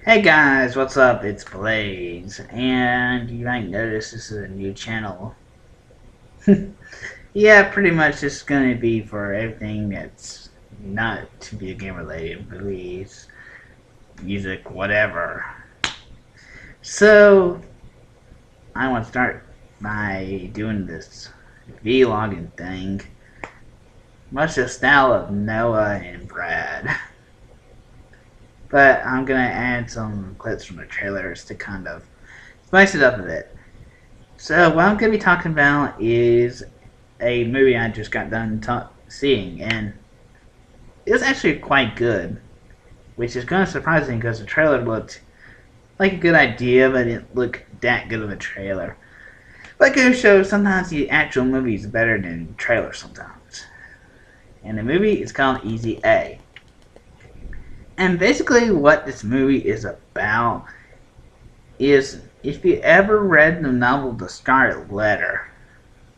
Hey guys, what's up? It's Blaze, and you might notice this is a new channel. Yeah, pretty much it's gonna be for everything that's not video game related, movies, music, whatever. So, I want to start by doing this vlogging thing, much the style of Noah and Brad. But I'm gonna add some clips from the trailers to kind of spice it up a bit. So what I'm going to be talking about is a movie I just got done seeing, and it was actually quite good, which is kind of surprising because the trailer looked like a good idea, but it didn't look that good of a trailer. But it goes show sometimes the actual movie is better than the trailer sometimes. And the movie is called Easy A. And basically what this movie is about is, if you ever read the novel The Scarlet Letter,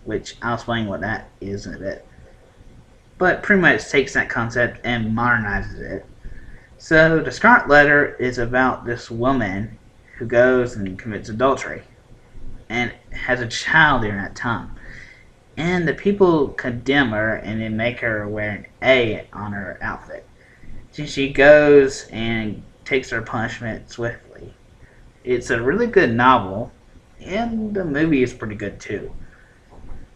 which I'll explain what that is in a bit, but pretty much takes that concept and modernizes it. So The Scarlet Letter is about this woman who goes and commits adultery and has a child during that time. And the people condemn her and then make her wear an A on her outfit. So she goes and takes her punishment swiftly. It's a really good novel, and the movie is pretty good too.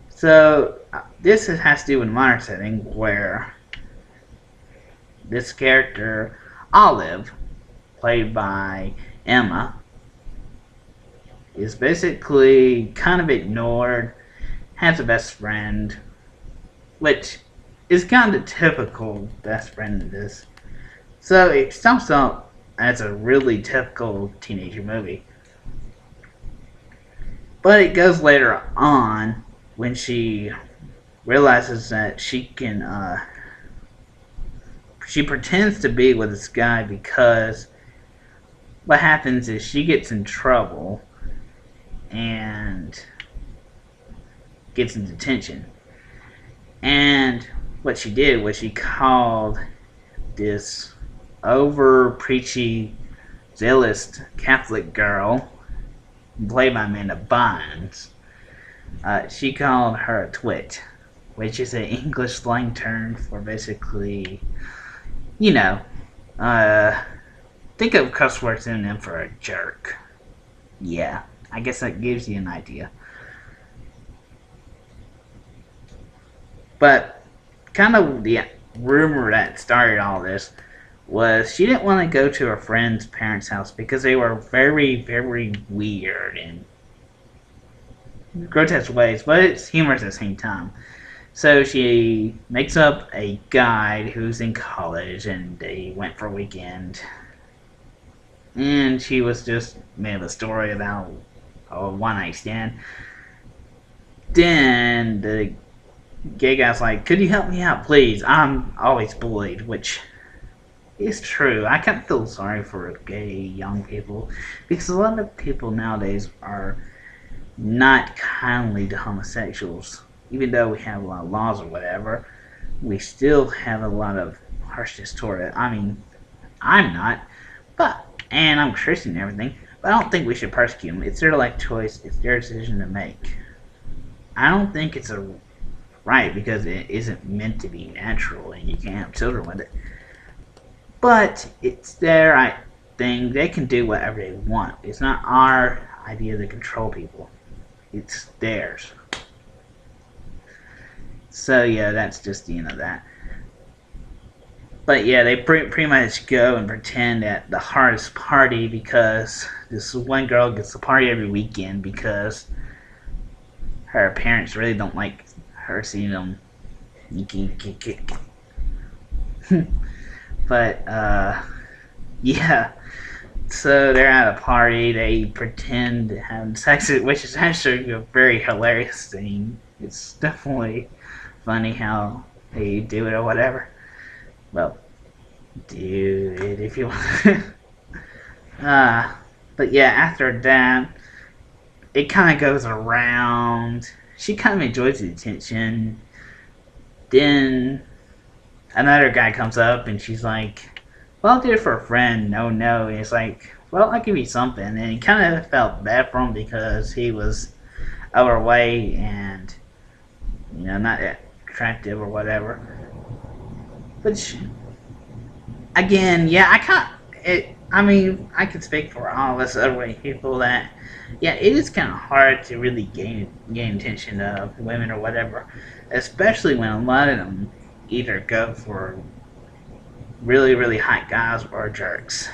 So this has to do with a modern setting where this character, Olive, played by Emma, is basically kind of ignored, has a best friend, which is kind of typical best friend in this. So it starts out as a really typical teenager movie. But it goes later on when she realizes that she pretends to be with this guy because what happens is she gets in trouble and gets in detention. And what she did was she called this over preachy, zealous Catholic girl, played by Amanda Bynes. She called her a twit, which is an English slang term for basically, you know, think of cuss word synonym for a jerk. Yeah, I guess that gives you an idea. But kind of the rumor that started all this was she didn't want to go to her friend's parents' house because they were very, very weird and grotesque ways, but it's humorous at the same time. So she makes up a guide who's in college, and they went for a weekend. And she was just made a story about a one-night stand. Then the gay guy's like, "Could you help me out, please? I'm always bullied," which is true. I kind of feel sorry for gay young people because a lot of people nowadays are not kindly to homosexuals. Even though we have a lot of laws or whatever, we still have a lot of harshness toward it. I mean, I'm not, and I'm Christian and everything, but I don't think we should persecute them. It's their life choice. It's their decision to make. I don't think it's a right because it isn't meant to be natural and you can't have children with it. But it's their thing. They can do whatever they want. It's not our idea to control people. It's theirs. So yeah, that's just that. But yeah, they pretty much go and pretend at the hardest party because this one girl gets to party every weekend because her parents really don't like her seeing them. But yeah, so they're at a party. They pretend to have sex, which is actually a very hilarious thing. It's definitely funny how they do it or whatever. Well, do it if you want. But yeah, after that, it kind of goes around. She kind of enjoys the attention. Then another guy comes up and she's like, volunteered for a friend. No. He's like, well, I'll give you something. And he kind of felt bad for him because he was overweight and, not attractive or whatever. Which, again, yeah, I can't. I mean, I can speak for all of us overweight people that, yeah, it is kind of hard to really gain attention of women or whatever, especially when a lot of them either go for really, really hot guys or jerks.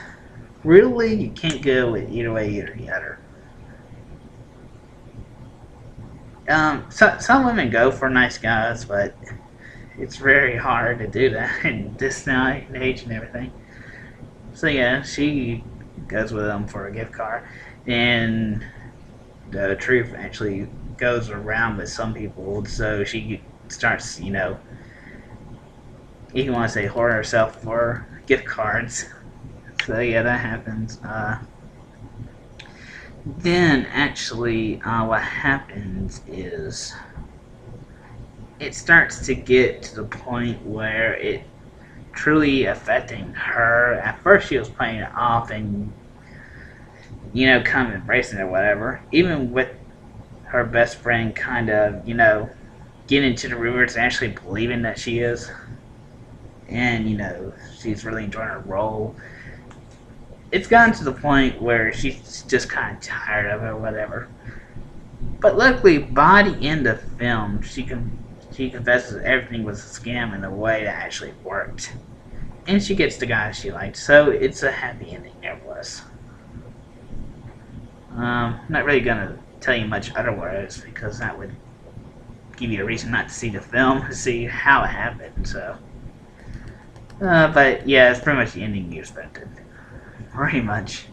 Really, you can't go with either way or the other. Some women go for nice guys, but it's very hard to do that in this night and age and everything. So yeah, she goes with them for a gift card, and the truth actually goes around with some people. So she starts, you want to say, whore herself for gift cards. So yeah, that happens. Then actually, what happens is it starts to get to the point where it truly affecting her. At first, she was playing it off and kind of embracing it or whatever. Even with her best friend, kind of getting into the rumors and actually believing that she is, and she's really enjoying her role. It's gotten to the point where she's just kind of tired of it or whatever. But luckily, by the end of the film, she confesses everything was a scam in a way that actually worked. And she gets the guy she liked, so it's a happy ending nevertheless. I'm not really going to tell you much otherwise, because that would give you a reason not to see the film, to see how it happened, so. But yeah, it's pretty much the ending you expected. Pretty much.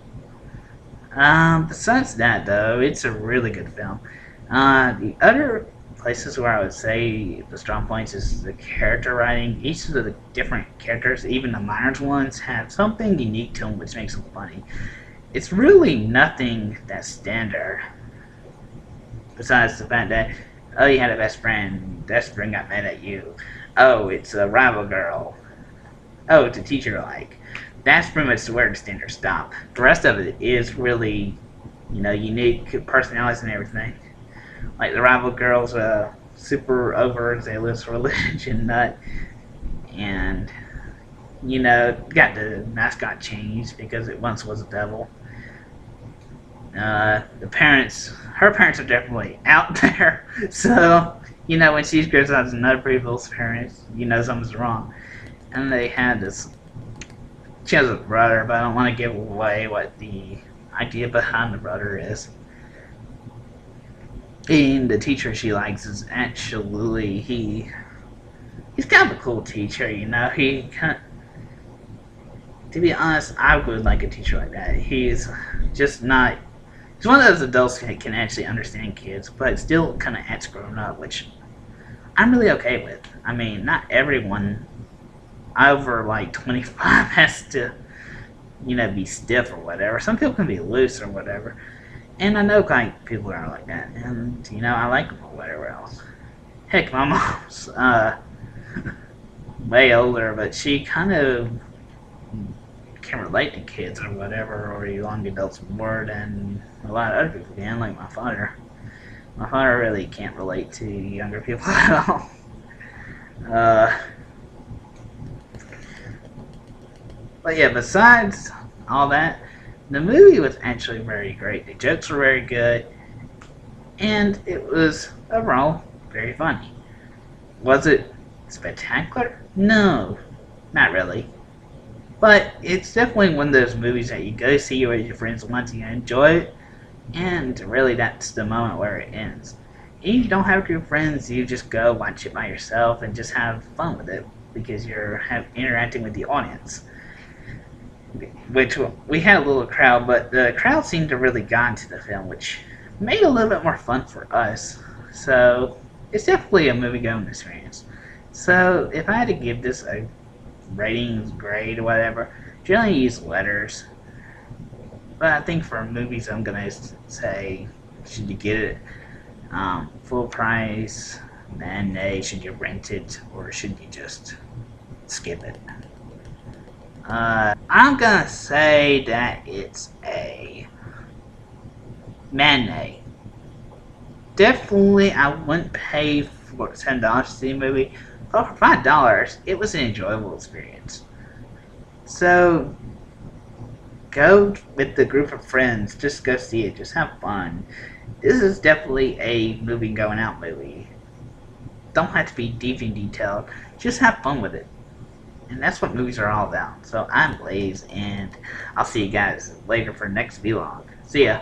Besides that, though, it's a really good film. The other places where I would say the strong points is the character writing. Each of the different characters, even the minor ones, have something unique to them which makes them funny. It's really nothing that's standard. Besides the fact that, oh, you had a best friend got mad at you. Oh, it's a rival girl. Oh, it's a teacher like. That's pretty much where the standards stop. The rest of it is really, unique personalities and everything. Like the rival girl's super overzealous religion nut, and got the mascot changed because it once was a devil. Her parents are definitely out there. So when she criticizes other people's parents, something's wrong. And they had this. She has a brother, but I don't want to give away what the idea behind the brother is. And the teacher she likes is actually he's kind of a cool teacher, He kind of, to be honest, I would like a teacher like that. He's just not. He's one of those adults that can actually understand kids, but still kind of acts grown up, which I'm really okay with. I mean, not everyone over like 25 has to, be stiff or whatever. Some people can be loose or whatever. And I know like people are like that, and I like them or whatever else. Heck, my mom's way older, but she kind of can relate to kids or whatever, or young adults more than a lot of other people can, like my father. My father really can't relate to younger people at all. But yeah, besides all that, the movie was actually very great. The jokes were very good, and it was overall very funny. Was it spectacular? No, not really. But it's definitely one of those movies that you go see with your friends once you enjoy it, and really that's the moment where it ends. If you don't have a group of friends, you just go watch it by yourself and just have fun with it because you're interacting with the audience. Which we had a little crowd, but the crowd seemed to really got into the film, which made it a little bit more fun for us. So it's definitely a movie-going experience. So if I had to give this a rating, grade, or whatever, generally use letters. But I think for movies, I'm gonna say, should you get it full price, matinee, should you rent it, or should you just skip it? I'm gonna say that it's a matinee. Definitely, I wouldn't pay for $10 to see a movie, but for $5, it was an enjoyable experience. So go with the group of friends. Just go see it. Just have fun. This is definitely a movie going out movie. Don't have to be deep in detail. Just have fun with it. And that's what movies are all about. So I'm Blaze, and I'll see you guys later for next vlog. See ya.